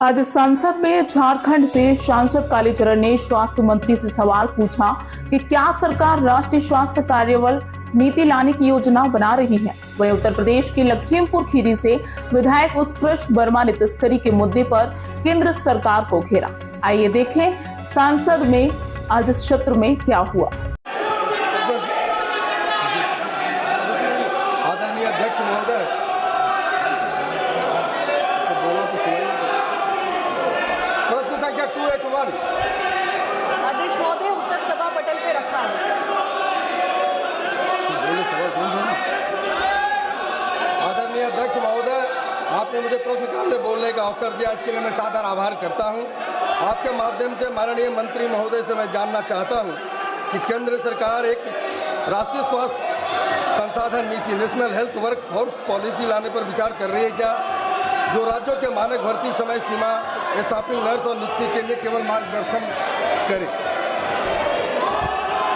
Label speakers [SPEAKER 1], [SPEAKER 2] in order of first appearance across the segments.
[SPEAKER 1] आज संसद में झारखंड से सांसद कालीचरण ने स्वास्थ्य मंत्री से सवाल पूछा कि क्या सरकार राष्ट्रीय स्वास्थ्य कार्यबल नीति लाने की योजना बना रही है। वहीं उत्तर प्रदेश के लखीमपुर खीरी से विधायक उत्कृष्ट वर्मा ने तस्करी के मुद्दे पर केंद्र सरकार को घेरा। आइए देखें संसद में आज इस सत्र में क्या हुआ।
[SPEAKER 2] आदरणीय अध्यक्ष महोदय, प्रश्न संख्या 281
[SPEAKER 3] अध्यक्ष महोदय उत्तर सभा पटल पे रखा है।
[SPEAKER 2] आदरणीय अध्यक्ष महोदय, आपने मुझे प्रश्नकाल में बोलने का अवसर दिया, इसके लिए मैं सादर आभार करता हूं। आपके माध्यम से माननीय मंत्री महोदय से मैं जानना चाहता हूं कि केंद्र सरकार एक राष्ट्रीय स्वास्थ्य संसाधन नीति national health work force policy लाने पर विचार कर रही है क्या, जो राज्यों के मानक भर्ती समय सीमा, स्टाफिंग, नर्स और नियुक्ति के लिए केवल मार्गदर्शन करे।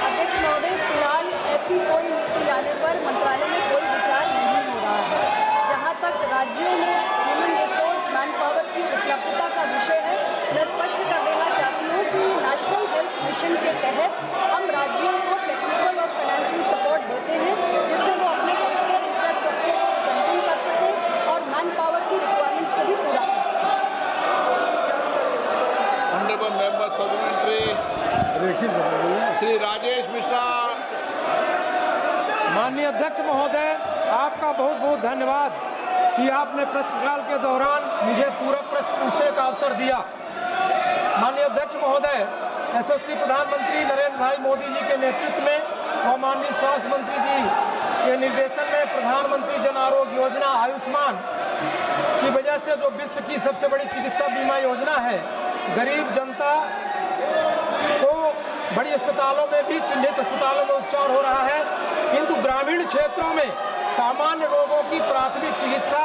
[SPEAKER 3] अध्यक्ष महोदय, फिलहाल ऐसी कोई नीति लाने पर मंत्रालय में कोई विचार नहीं हो रहा है। जहां तक राज्यों में ह्यूमन रिसोर्स मैन पावर की उपलब्धता का विषय है, मैं स्पष्ट कर देना चाहती हूँ कि नेशनल हेल्थ मिशन के तहत हम राज्यों को टेक्निकल और फाइनेंशियल सपोर्ट देते हैं, जिससे वो अपने हेल्थ केयर इंफ्रास्ट्रक्चर को स्ट्रेंथन कर सके और मैन पावर की रिक्वायरमेंट्स को भी पूरा कर सके।
[SPEAKER 4] Honourable member supplementary Shri Rajesh Mishra.
[SPEAKER 5] माननीय अध्यक्ष महोदय, आपका बहुत बहुत धन्यवाद कि आपने प्रश्नकाल के दौरान मुझे पूरा प्रश्न पूछने का अवसर दिया। माननीय अध्यक्ष महोदय, यशस्वी प्रधानमंत्री नरेंद्र भाई मोदी जी के नेतृत्व में और माननीय स्वास्थ्य मंत्री जी के निर्देशन में प्रधानमंत्री जन आरोग्य योजना आयुष्मान की वजह से जो विश्व की सबसे बड़ी चिकित्सा बीमा योजना है, गरीब जनता को बड़ी अस्पतालों में भी, चिन्हित अस्पतालों में उपचार हो रहा है, किंतु ग्रामीण क्षेत्रों में सामान्य रोगों की प्राथमिक चिकित्सा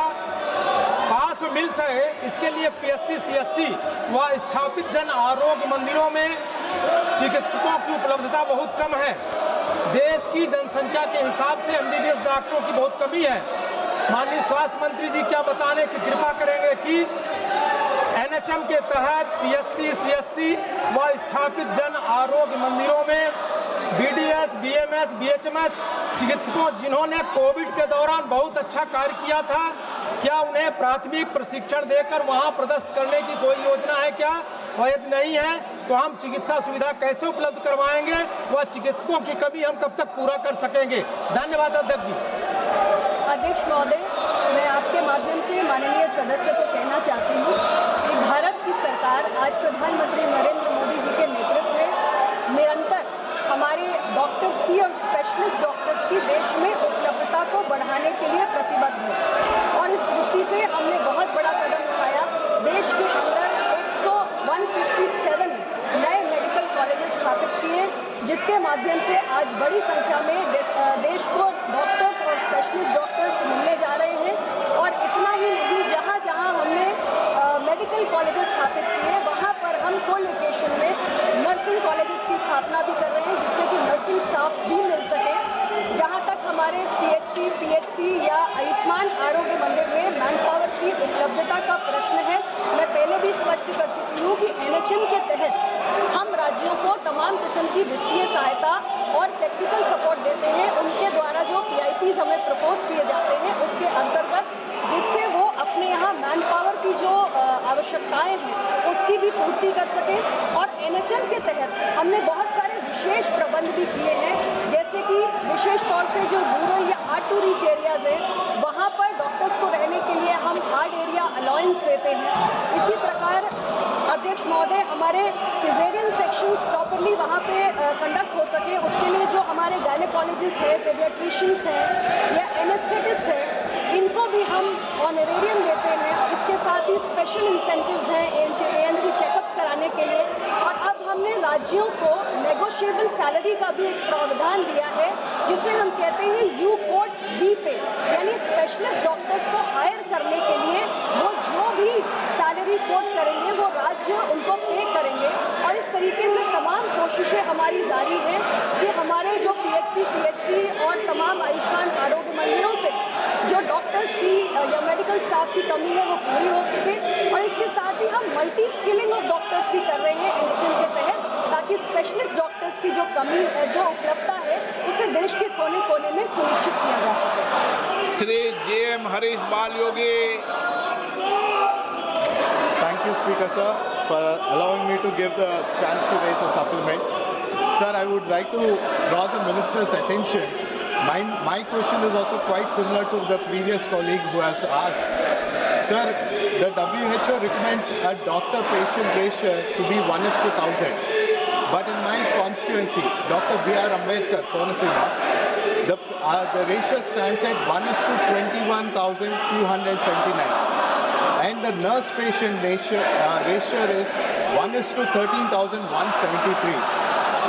[SPEAKER 5] पास मिल सके, इसके लिए पीएचसी, सीएचसी व स्थापित जन आरोग्य मंदिरों में चिकित्सकों की उपलब्धता बहुत कम है। देश की जनसंख्या के हिसाब से एमबीबीएस डॉक्टरों की बहुत कमी है। माननीय स्वास्थ्य मंत्री जी क्या बताने की कृपा करेंगे कि एनएचएम के तहत पीएचसी, सीएचसी व स्थापित जन आरोग्य मंदिरों में बीडीएस, बीएमएस, बीएचएमएस चिकित्सकों जिन्होंने कोविड के दौरान बहुत अच्छा कार्य किया था, क्या उन्हें प्राथमिक प्रशिक्षण देकर वहां पदस्थ करने की कोई योजना है क्या? और यदि नहीं है तो हम चिकित्सा सुविधा कैसे उपलब्ध करवाएंगे? वह चिकित्सकों की कमी हम कब तक पूरा कर सकेंगे? धन्यवाद अध्यक्ष जी।
[SPEAKER 3] अध्यक्ष महोदय, मैं आपके माध्यम से माननीय सदस्य को कहना चाहती हूँ कि भारत की सरकार आज प्रधानमंत्री नरेंद्र मोदी जी के नेतृत्व में निरंतर हमारे डॉक्टर्स की और स्पेशलिस्ट डॉक्टर्स की देश में उपलब्धता को बढ़ाने के लिए प्रतिबद्ध है और इस दृष्टि से हमने बहुत बड़ा कदम उठाया। देश के अंदर 157 नए मेडिकल कॉलेजेस स्थापित किए, जिसके माध्यम से आज बड़ी संख्या में देश को डॉक्टर्स और स्पेशलिस्ट डॉक्टर्स मिलने जा रहे हैं। और इतना ही नहीं, जहाँ जहाँ हमने मेडिकल कॉलेजेस स्थापित किए, वहाँ पर हम को-लोकेशन में नर्सिंग कॉलेजेस की स्थापना भी कर रहे हैं, जिससे कि नर्सिंग स्टाफ भी मिल सके। जहाँ तक हमारे सीएचसी, पीएचसी या आयुष्मान आरोग्य मंदिर में मैन पावर की उपलब्धता का प्रश्न है, मैं पहले भी स्पष्ट कर चुकी हूँ कि एनएचएम के तहत हम राज्यों को तमाम किस्म की वित्तीय सहायता और टेक्निकल सपोर्ट देते हैं। उनके द्वारा जो पीआईपीज हमें प्रपोज किए जाते हैं उसके अंतर्गत, जिससे वो अपने यहाँ मैन पावर की जो आवश्यकताएं हैं उसकी भी पूर्ति कर सकें। और एनएचएम के तहत हमने बहुत सारे विशेष प्रबंध भी किए हैं, जैसे कि विशेष तौर से जो रूरल या हार्ड टू रीच एरियाज है, वहाँ पर डॉक्टर्स को रहने के लिए हम हार्ड एरिया अलाउंस देते हैं। इसी प्रकार अध्यक्ष महोदय, हमारे सिजेरियन सेक्शंस प्रॉपरली वहाँ पे कंडक्ट हो सके, उसके लिए जो हमारे गायनेकोलॉजिस्ट है, पेडियाट्रिशियंस हैं या एनेस्थेटिस्ट है, इनको भी हम ऑनरेरियम देते हैं। इसके साथ ही स्पेशल इंसेंटिव्स हैं एएनसी चेकअप्स कराने के लिए। और अब हमने राज्यों को नेगोशिएबल सैलरी का भी एक प्रावधान दिया है, जिसे हम कहते हैं यू कोड वी पे, यानी स्पेशलिस्ट डॉक्टर्स को हायर करने के लिए वो जो भी सैलरी कोड करेंगे वो राज्य उनको पे करेंगे। और इस तरीके से तमाम कोशिशें हमारी जारी हैं कि हमारे जो पीएचसी, सीएचसी और तमाम आयुष्मान आरोग्य मंदिरों पे जो डॉक्टर्स की या मेडिकल स्टाफ स्टाफ की कमी है वो पूरी हो सके, और इसके साथ ही हम मल्टी स्किलिंग ऑफ डॉक्टर्स भी कर रहे हैं NHM के तहत, ताकि स्पेशलिस्ट डॉक्टर्स की जो कमी है, जो उपलब्धता है, उसे देश के कोने कोने में सुनिश्चित किया जा सके।
[SPEAKER 4] श्री JM हरीश बाल योगी।
[SPEAKER 6] Thank you, Speaker, sir, for allowing me to give the chance to raise a supplement. Sir, I would like to draw the Minister's attention. My question is also quite similar to the previous colleague who has asked. Sir, the WHO recommends a doctor-patient ratio to be 1:1,000. But in my constituency, Dr. B.R. Ambedkar, Konaseema, the ratio stands at 1:21,279. And the nurse-patient ratio is 1:13,173.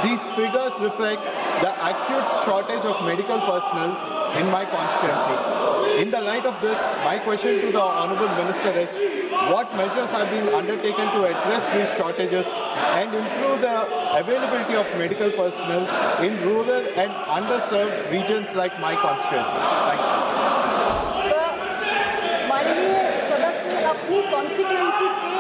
[SPEAKER 6] These figures reflect the acute shortage of medical personnel in my constituency. In the light of this, my question to the Honourable Minister is, what measures have been undertaken to address these shortages and improve the availability of medical personnel in rural and underserved regions like my constituency? Thank you.
[SPEAKER 3] अपनी constituency के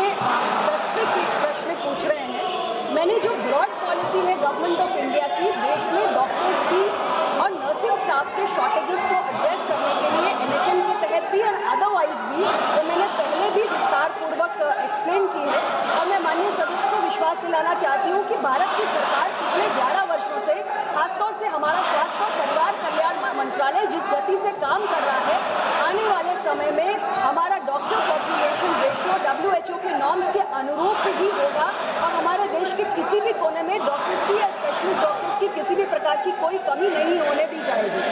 [SPEAKER 3] specific एक प्रश्न पूछ रहे हैं। मैंने जो broad policy है गवर्नमेंट ऑफ इंडिया की, देश में डॉक्टर्स की और नर्सिंग स्टाफ के शॉर्टेजेस को एड्रेस करने के लिए NHM के तहत भी और अदरवाइज भी, तो मैंने पहले भी विस्तार पूर्वक एक्सप्लेन की है। और मैं माननीय सदस्य को विश्वास दिलाना चाहती हूँ कि भारत की सरकार पिछले 11 वर्षों से, खासतौर से हमारा स्वास्थ्य और परिवार कल्याण मंत्रालय जिस गति से काम कर रहा है, आने वाले समय में हमारा डॉक्टर पॉपुलेशन रेशियो WHO के नॉर्म्स के अनुरूप ही होगा, और हमारे देश के किसी भी कोने में डॉक्टर्स की या स्पेशलिस्ट डॉक्टर्स की किसी भी प्रकार की कोई कमी नहीं होने दी जाएगी।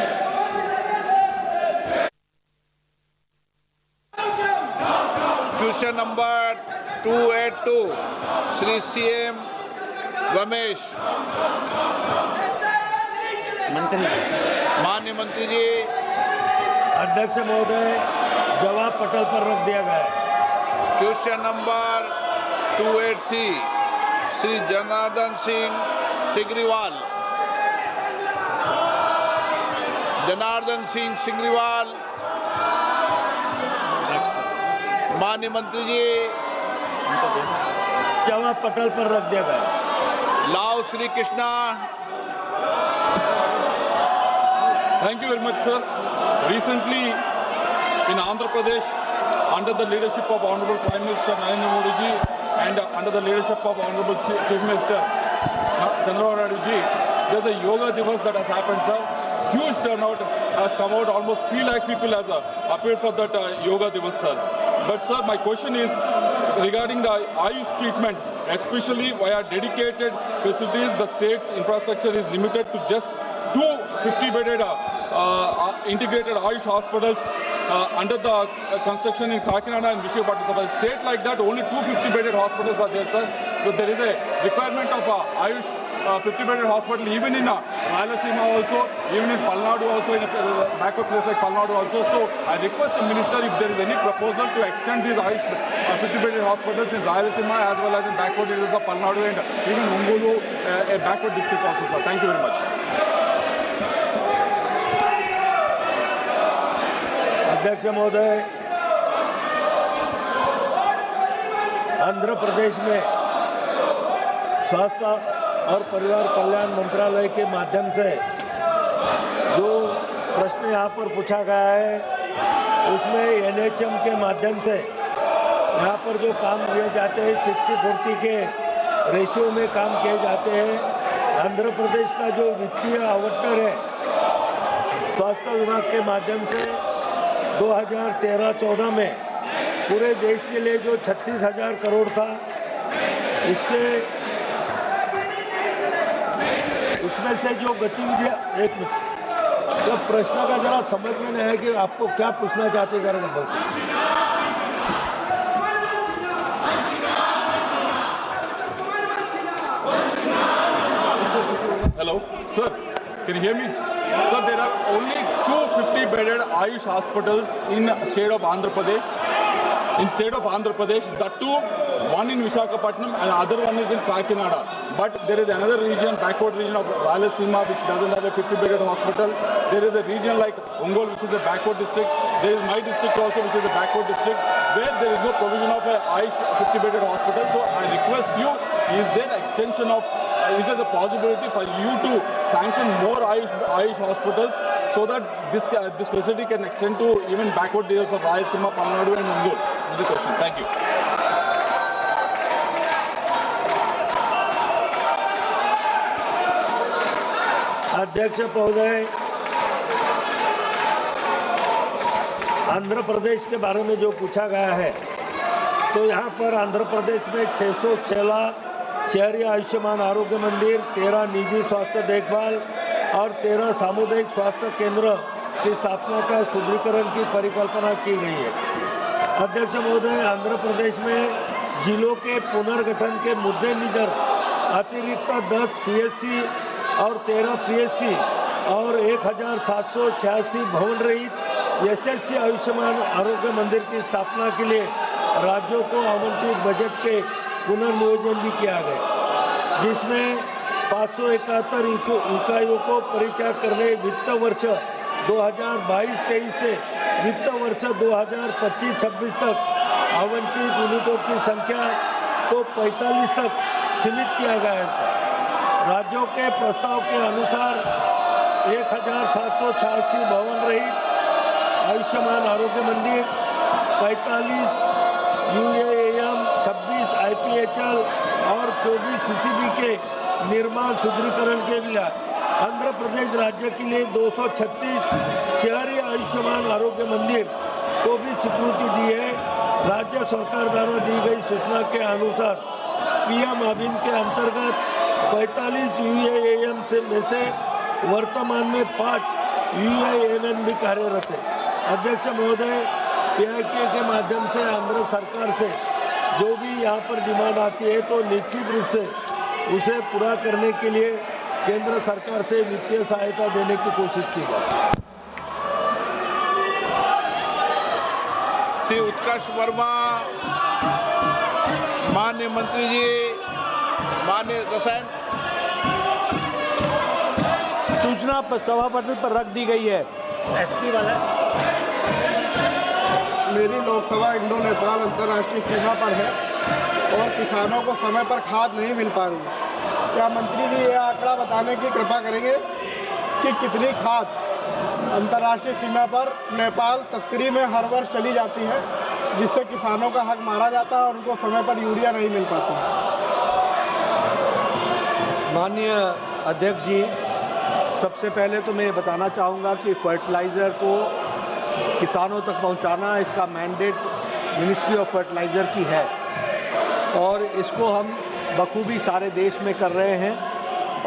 [SPEAKER 4] Question number 282 Shri CM Ramesh. माननीय मंत्री जी।
[SPEAKER 7] अध्यक्ष महोदय, जवाब पटल पर रख दिया गया है।
[SPEAKER 4] Question number 283 Shri Janardan Singh Sigriwal. जनार्दन सिंह सिग्रीवाल। माननीय मंत्री जी।
[SPEAKER 7] जवाब पटल पर रख दिया गया है।
[SPEAKER 4] लाओ Shri Krishna.
[SPEAKER 8] Thank you very much, sir. Recently, in Andhra Pradesh, under the leadership of Honorable Prime Minister Narendra Modi ji and under the leadership of Honorable Chief Minister Chandrababu Naidu ji, there's a Yoga Divas that has happened, sir. Huge turnout has come out. Almost 3 lakh people has appeared for that Yoga Divas, sir. But, sir, my question is regarding the Ayush treatment, especially via dedicated facilities. The state's infrastructure is limited to just 2 50-bedded integrated Ayush hospitals under the construction in Kakinada and Visakhapatnam. So, a state like that, only 2 50-bedded hospitals are there, sir. So, there is a requirement of Ayush 50-bedded hospital even in Rayalaseema also, even in Palnadu also, in a backward place like Palnadu also. So, I request the minister if there is any proposal to extend these Ayush 50-bedded hospitals in Rayalaseema as well as in backward areas of Palnadu and even Ongolu, a backward district also, sir. Thank you very much.
[SPEAKER 7] अध्यक्ष महोदय, आंध्र प्रदेश में स्वास्थ्य और परिवार कल्याण मंत्रालय के माध्यम से जो प्रश्न यहाँ पर पूछा गया है, उसमें NHM के माध्यम से यहाँ पर जो काम किए जाते हैं 60-40 के रेशियो में काम किए जाते हैं। आंध्र प्रदेश का जो वित्तीय आवंटन है स्वास्थ्य विभाग के माध्यम से 2013-14 में पूरे देश के लिए जो 36,000 करोड़ था, उसमें से जो गतिविधियाँ, एक मिनट, तो प्रश्न का जरा समझ में नहीं है कि आपको क्या पूछना चाहते हैं, जरा बोल।
[SPEAKER 8] Hello, sir. Can you hear me? Sir, there are only 2 50-bedded Ayush hospitals in state of Andhra Pradesh. In state of Andhra Pradesh, that too one in Visakhapatnam and other one is in Kakinada. But there is another region, backward region of Rayalaseema, which doesn't have a 50-bedded hospital. There is a region like Ongole, which is a backward district. There is my district also, which is a backward district, where there is no provision of a Ayush 50-bedded hospital. So I request you, is there extension of, is there the possibility for you to sanction more Ayush hospitals so that this facility can extend to even backward areas of Rayalaseema, Tamil Nadu and Ongole? This is the question. Thank you.
[SPEAKER 7] अध्यक्ष महोदय, आंध्र प्रदेश के बारे में जो पूछा गया है, तो यहाँ पर आंध्र प्रदेश में 616 शहरी आयुष्मान आरोग्य मंदिर, 13 निजी स्वास्थ्य देखभाल और 13 सामुदायिक स्वास्थ्य केंद्र की स्थापना का सुदृढ़ीकरण की परिकल्पना की गई है। अध्यक्ष महोदय, आंध्र प्रदेश में जिलों के पुनर्गठन के मद्देनजर अतिरिक्त 10 CSC और 13 PSC और 1786 भवन रहित यशस्वी आयुष्मान आरोग्य मंदिर की स्थापना के लिए राज्यों को आवंटित बजट के पुनर्नियोजन भी किया गया, जिसमें 571 इकाइयों को परित्याग करने वित्त वर्ष 2022-23 से वित्त वर्ष 2025-26 तक आवंटित यूनिटों की संख्या को 45 तक सीमित किया गया था। राज्यों के प्रस्ताव के अनुसार 1786 भवन रहित आयुष्मान आरोग्य मंदिर, 45 UAM, 26 IPHL और 24 CCB के निर्माण सुदृढ़ीकरण के लिए आंध्र प्रदेश राज्य के लिए 236 शहरी आयुष्मान आरोग्य मंदिर को भी स्वीकृति दी है। राज्य सरकार द्वारा दी गई सूचना के अनुसार PM अभियान के अंतर्गत 45 UAM में से वर्तमान में 5 UAM भी कार्यरत है। अध्यक्ष महोदय, PIK के माध्यम से आंध्र सरकार से जो भी यहाँ पर डिमांड आती है तो निश्चित रूप से उसे पूरा करने के लिए केंद्र सरकार से वित्तीय सहायता देने की कोशिश की जाए।
[SPEAKER 4] श्री उत्कर्ष वर्मा, माननीय मंत्री जी, माननीय रसायन
[SPEAKER 7] सूचना सभापति पर रख दी गई है। SP वाला
[SPEAKER 9] मेरी लोकसभा इंडो नेपाल अंतर्राष्ट्रीय सीमा पर है और किसानों को समय पर खाद नहीं मिल पा रही। क्या मंत्री जी ये आंकड़ा बताने की कृपा करेंगे कि कितनी खाद अंतर्राष्ट्रीय सीमा पर नेपाल तस्करी में हर वर्ष चली जाती है, जिससे किसानों का हक मारा जाता है और उनको समय पर यूरिया नहीं मिल पाता?
[SPEAKER 7] माननीय अध्यक्ष जी, सबसे पहले तो मैं ये बताना चाहूँगा कि फर्टिलाइज़र को किसानों तक पहुँचाना इसका मैंडेट मिनिस्ट्री ऑफ फर्टिलाइज़र की है और इसको हम बखूबी सारे देश में कर रहे हैं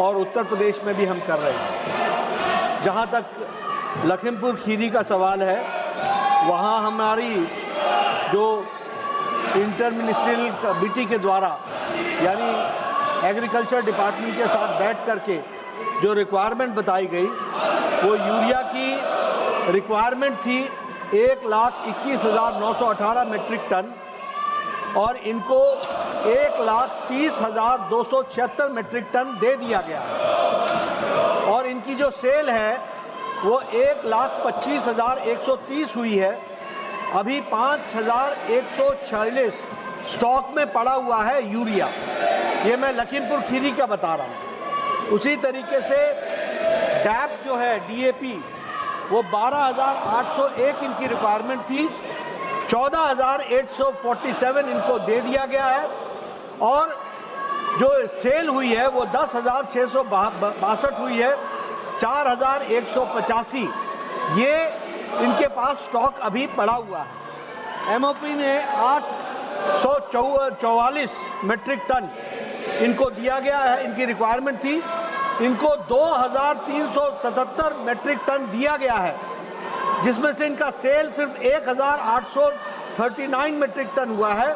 [SPEAKER 7] और उत्तर प्रदेश में भी हम कर रहे हैं। जहाँ तक लखीमपुर खीरी का सवाल है, वहाँ हमारी जो इंटर मिनिस्ट्रियल कमेटी के द्वारा यानी एग्रीकल्चर डिपार्टमेंट के साथ बैठ करके जो रिक्वायरमेंट बताई गई, वो यूरिया की रिक्वायरमेंट थी 1,21,918 मेट्रिक टन और इनको 1,30,276 मेट्रिक टन दे दिया गया है और इनकी जो सेल है वो 1,25,130 हुई है। अभी 5,146 स्टॉक में पड़ा हुआ है यूरिया। ये मैं लखीमपुर खीरी का बता रहा हूँ। उसी तरीके से डैप जो है DAP वो 12,801 इनकी रिक्वायरमेट थी, 14,847 इनको दे दिया गया है और जो सेल हुई है वो 10,662 हुई है, 4,185 ये इनके पास स्टॉक अभी पड़ा हुआ है। MOP ने 844 मेट्रिक टन इनको दिया गया है, इनकी रिक्वायरमेंट थी। इनको 2,377 मेट्रिक टन दिया गया है, जिसमें से इनका सेल सिर्फ 1,839 मेट्रिक टन हुआ है।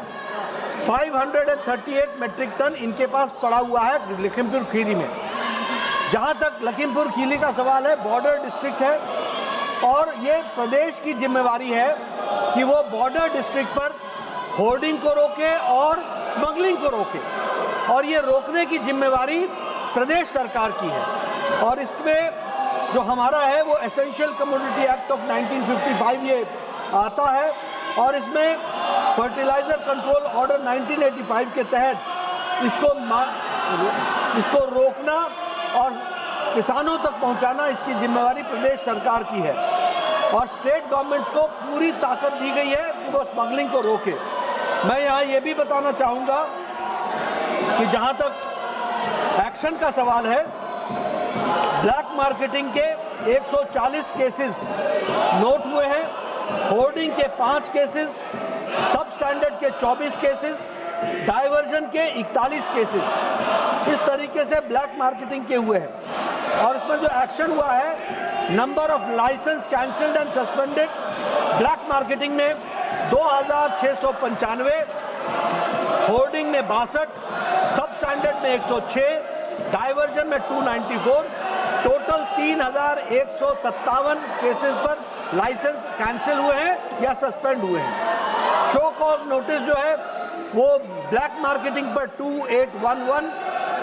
[SPEAKER 7] 538 मेट्रिक टन इनके पास पड़ा हुआ है लखीमपुर खीरी में। जहां तक लखीमपुर खीरी का सवाल है, बॉर्डर डिस्ट्रिक्ट है और ये प्रदेश की जिम्मेवारी है कि वो बॉर्डर डिस्ट्रिक्ट पर होर्डिंग को रोके और
[SPEAKER 10] स्मगलिंग को रोके, और ये रोकने की जिम्मेवारी प्रदेश सरकार की है। और इसमें जो हमारा है वो एसेंशियल कमोडिटी एक्ट ऑफ 1955 ये आता है, और इसमें फर्टिलाइज़र कंट्रोल ऑर्डर 1985 के तहत इसको रोकना और किसानों तक पहुंचाना, इसकी जिम्मेवारी प्रदेश सरकार की है। और स्टेट गवर्नमेंट्स को पूरी ताकत दी गई है कि वो स्मगलिंग को रोके। मैं यहाँ ये भी बताना चाहूँगा कि जहाँ तक एक्शन का सवाल है, ब्लैक मार्केटिंग के 140 केसेस नोट हुए हैं, होर्डिंग के 5 केसेस, सब स्टैंडर्ड के 24 केसेस, डाइवर्जन के 41 केसेस इस तरीके से ब्लैक मार्केटिंग के हुए हैं। और इसमें जो एक्शन हुआ है, number of licence cancelled and suspended black marketing में 2695, होर्डिंग में 62, सब स्टैंडर्ड में 106, डाइवर्जन में 294, टोटल 3157 केसेस पर लाइसेंस कैंसिल हुए हैं या सस्पेंड हुए हैं। शो कॉज नोटिस जो है वो ब्लैक मार्केटिंग पर 2811,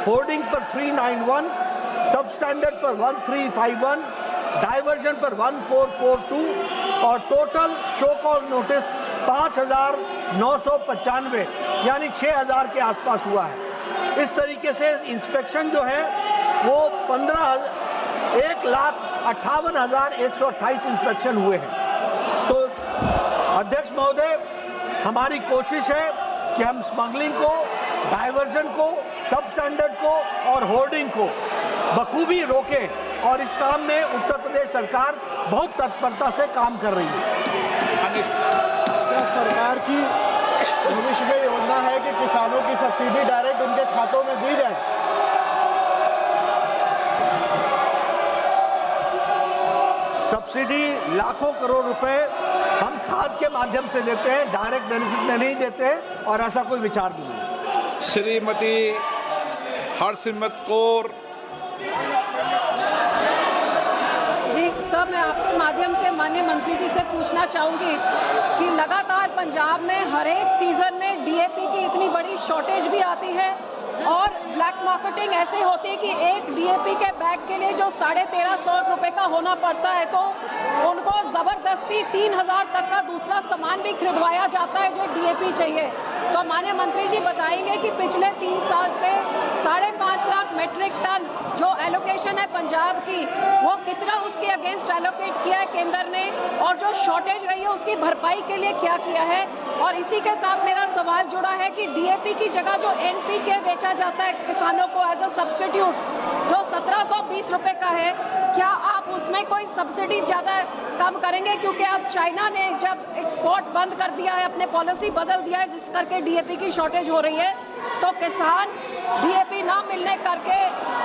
[SPEAKER 10] होर्डिंग पर 391, सब स्टैंडर्ड पर 1351, डाइवर्जन पर 1442 और टोटल शो कॉज नोटिस 5995 यानी 6000 के आसपास हुआ है। इस तरीके से इंस्पेक्शन जो है वो 1,58,128 इंस्पेक्शन हुए हैं। तो अध्यक्ष महोदय, हमारी कोशिश है कि हम स्मगलिंग को, डाइवर्जन को, सब स्टैंडर्ड को और होर्डिंग को बखूबी रोकें, और इस काम में उत्तर प्रदेश सरकार बहुत तत्परता से काम कर रही है।
[SPEAKER 9] क्या सरकार की भविष्य में योजना है कि किसानों की सब्सिडी डायरेक्ट उनके खातों में दी जाए?
[SPEAKER 10] सब्सिडी लाखों करोड़ रुपए हम खाद के माध्यम से देते हैं, डायरेक्ट बेनिफिट में नहीं देते हैं, और ऐसा कोई विचार भी नहीं।
[SPEAKER 4] श्रीमती हरसिमरत कौर।
[SPEAKER 3] जी सर, मैं आपके माध्यम से माननीय मंत्री जी से पूछना चाहूँगी कि लगातार पंजाब में हर एक सीज़न में डीएपी की इतनी बड़ी शॉर्टेज भी आती है, और ब्लैक मार्केटिंग ऐसे होती है कि एक डीएपी के बैग के लिए जो 1350 रुपये का होना पड़ता है, तो उनको ज़बरदस्ती 3000 तक का दूसरा सामान भी खरीदवाया जाता है जो डीएपी चाहिए। तो माननीय मंत्री जी बताएंगे कि पिछले 3 साल से 5.5 लाख मेट्रिक टन जो एलोकेशन है पंजाब की, वो कितना उसके अगेंस्ट एलोकेट किया है केंद्र ने, और जो शॉर्टेज रही है उसकी भरपाई के लिए क्या किया है। और इसी के साथ मेरा सवाल जुड़ा है कि डीएपी की जगह जो एनपीके बेचा जाता है किसानों को एज अ सब्स्टिट्यूट, जो 1720 रुपये का है, क्या आप उसमें कोई सब्सिडी ज़्यादा कम करेंगे? क्योंकि अब चाइना ने जब एक्सपोर्ट बंद कर दिया है, अपने पॉलिसी बदल दिया है, जिस करके डीएपी की शॉर्टेज हो रही है, तो किसान डीएपी ना मिलने करके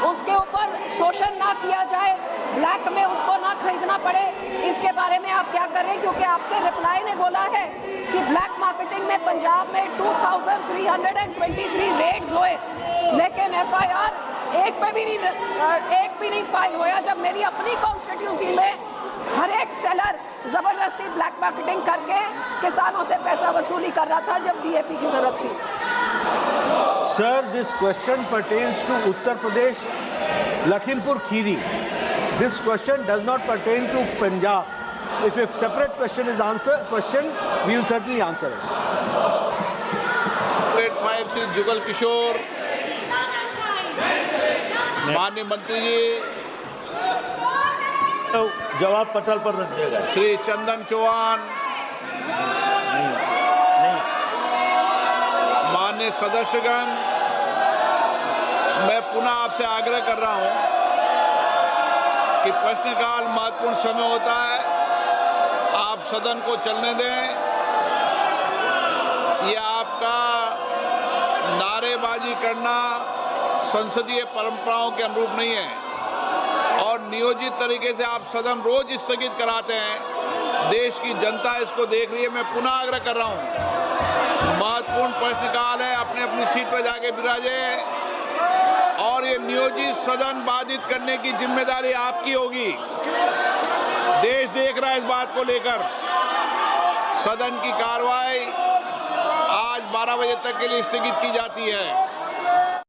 [SPEAKER 3] उसके ऊपर शोषण ना किया जाए, ब्लैक में उसको ना खरीदना पड़े, इसके बारे में आप क्या करें? क्योंकि आपके रिप्लाई ने बोला है कि ब्लैक मार्केटिंग में पंजाब में 2323 रेड्स हुए, लेकिन एफआईआर एक भी नहीं फाइल हुआ, जब मेरी अपनी कॉन्स्टिट्यूंसी में हर एक सेलर जबरदस्ती ब्लैक मार्केटिंग करके किसानों से पैसा वसूली कर रहा था जब डीएपी की जरूरत थी।
[SPEAKER 10] Sir, this question pertains to Uttar Pradesh, Lakhimpur Kheri. This question does not pertain to Punjab. If a separate question is we will certainly answer it.
[SPEAKER 4] 85 Shri Jugal Kishore. माननीय मंत्री जी,
[SPEAKER 7] तो जवाब पटल पर रख देगा।
[SPEAKER 4] श्री चंदन चौहान। माननीय सदस्यगण, मैं पुनः आपसे आग्रह कर रहा हूं कि प्रश्नकाल महत्वपूर्ण समय होता है, आप सदन को चलने दें। ये आपका नारेबाजी करना संसदीय परंपराओं के अनुरूप नहीं है, और नियोजित तरीके से आप सदन रोज स्थगित कराते हैं। देश की जनता इसको देख रही है। मैं पुनः आग्रह कर रहा हूं, महत्वपूर्ण प्रश्नकाल है, अपने अपनी सीट पर जाके विराजे, और ये नियोजित सदन बाधित करने की जिम्मेदारी आपकी होगी। देश देख रहा है इस बात को लेकर। सदन की कार्रवाई आज 12 बजे तक के लिए स्थगित की जाती है।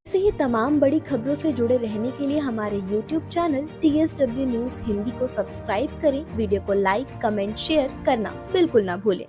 [SPEAKER 11] ऐसे ही तमाम बड़ी खबरों से जुड़े रहने के लिए हमारे YouTube channel TSW news Hindi को सब्सक्राइब करें। वीडियो को लाइक, कमेंट, शेयर करना बिल्कुल ना भूलें।